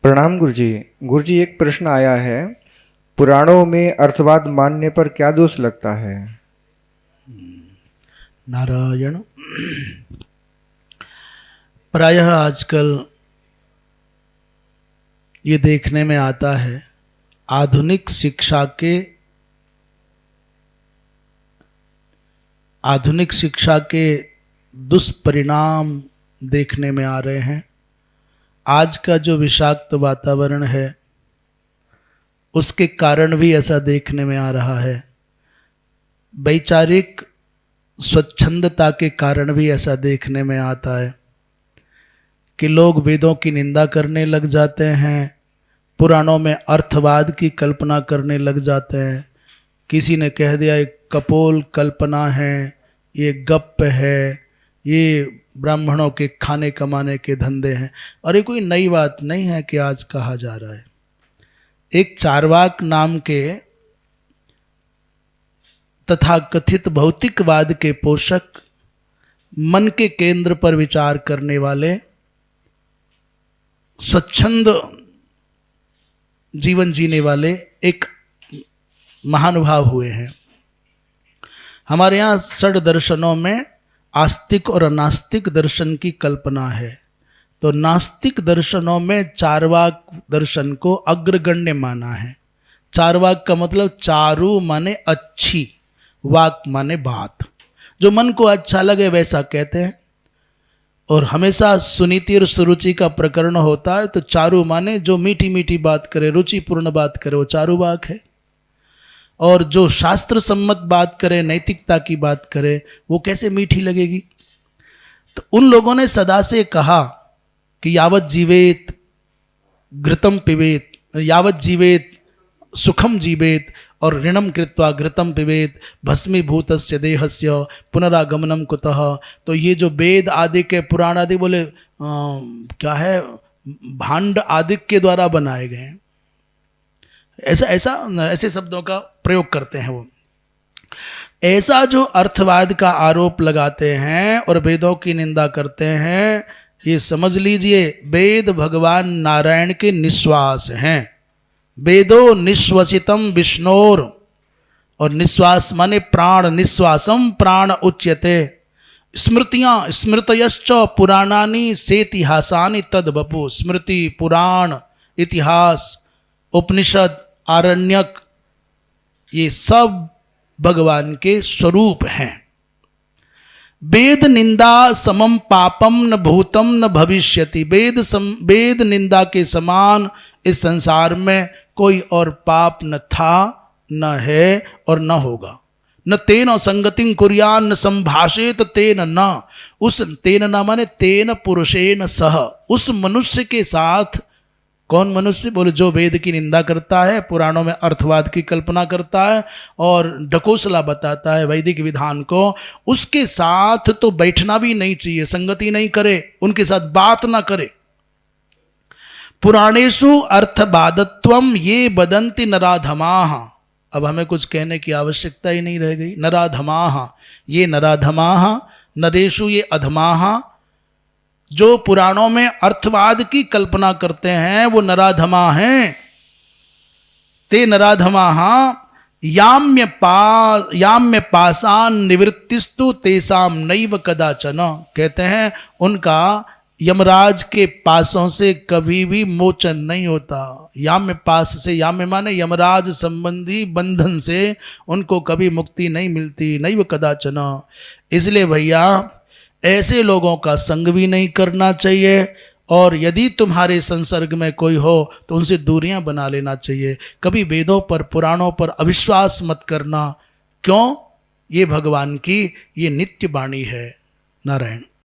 प्रणाम गुरुजी। गुरुजी, एक प्रश्न आया है, पुराणों में अर्थवाद मानने पर क्या दोष लगता है? नारायण। प्रायः आजकल ये देखने में आता है, आधुनिक शिक्षा के दुष्परिणाम देखने में आ रहे हैं। आज का जो विषाक्त वातावरण है उसके कारण भी ऐसा देखने में आ रहा है। वैचारिक स्वच्छंदता के कारण भी ऐसा देखने में आता है कि लोग वेदों की निंदा करने लग जाते हैं, पुराणों में अर्थवाद की कल्पना करने लग जाते हैं। किसी ने कह दिया एक कपोल कल्पना है, ये गप है, ये ब्राह्मणों के खाने कमाने के धंधे हैं। और ये कोई नई बात नहीं है कि आज कहा जा रहा है। एक चार्वाक नाम के तथा कथित भौतिकवाद के पोषक, मन के केंद्र पर विचार करने वाले, स्वच्छंद जीवन जीने वाले एक महानुभाव हुए हैं। हमारे यहाँ षड दर्शनों में आस्तिक और अनास्तिक दर्शन की कल्पना है। तो नास्तिक दर्शनों में चार्वाक दर्शन को अग्रगण्य माना है। चार्वाक का मतलब चारु माने अच्छी, वाक माने बात, जो मन को अच्छा लगे वैसा कहते हैं। और हमेशा सुनीति और सुरुचि का प्रकरण होता है, तो चारु माने जो मीठी मीठी बात करे, रुचिपूर्ण बात करे, वो चारुवाक है। और जो शास्त्र सम्मत बात करे, नैतिकता की बात करे, वो कैसे मीठी लगेगी? तो उन लोगों ने सदा से कहा कि यावत जीवेत घृतम पिबेत, यावत जीवेत सुखम जीवेत और ऋणम कृत्वा घृतम पिबेत भस्मीभूतस्य देहस्य पुनरागमनम कुतः। तो ये जो वेद आदि के पुराण आदि बोले क्या है, भांड आदि के द्वारा बनाए गए हैं, ऐसे शब्दों का प्रयोग करते हैं वो। ऐसा जो अर्थवाद का आरोप लगाते हैं और वेदों की निंदा करते हैं, ये समझ लीजिए वेद भगवान नारायण के निश्वास हैं। वेदो निश्वसितम विष्णोर, और निश्वास माने प्राण, निश्वासम प्राण उच्यते। स्मृतियां स्मृतयश्च पुराणानि सेतिहासानि तद बपु। स्मृति, पुराण, इतिहास, उपनिषद, आरण्यक, ये सब भगवान के स्वरूप हैं। वेद निंदा समम पापम न भूतम न भविष्यति। वेद निंदा के समान इस संसार में कोई और पाप न था, न है और न होगा। न तेन संगतिं कुर्यान न संभाषेत तेन न। उस तेन न माने तेन पुरुषेन सह, उस मनुष्य के साथ। कौन मनुष्य? बोले जो वेद की निंदा करता है, पुराणों में अर्थवाद की कल्पना करता है और ढकोसला बताता है वैदिक विधान को, उसके साथ तो बैठना भी नहीं चाहिए, संगति नहीं करे, उनके साथ बात ना करे। पुराणेषु अर्थवादत्वम ये बदंति नराधमाः। अब हमें कुछ कहने की आवश्यकता ही नहीं रह गई। नराधमाः, ये नराधमाः, नरेषु ये अधमाः। जो पुराणों में अर्थवाद की कल्पना करते हैं वो नराधमा हैं। ते नराधमाः याम्य पाषाण निवृत्तिस्तु तेषाम नैव कदाचन। कहते हैं उनका यमराज के पासों से कभी भी मोचन नहीं होता। याम्य पास से, याम्य माने यमराज संबंधी बंधन से उनको कभी मुक्ति नहीं मिलती, नैव कदाचन। इसलिए भैया ऐसे लोगों का संग भी नहीं करना चाहिए, और यदि तुम्हारे संसर्ग में कोई हो तो उनसे दूरियां बना लेना चाहिए। कभी वेदों पर, पुराणों पर अविश्वास मत करना। क्यों? ये भगवान की ये नित्य वाणी है। नारायण।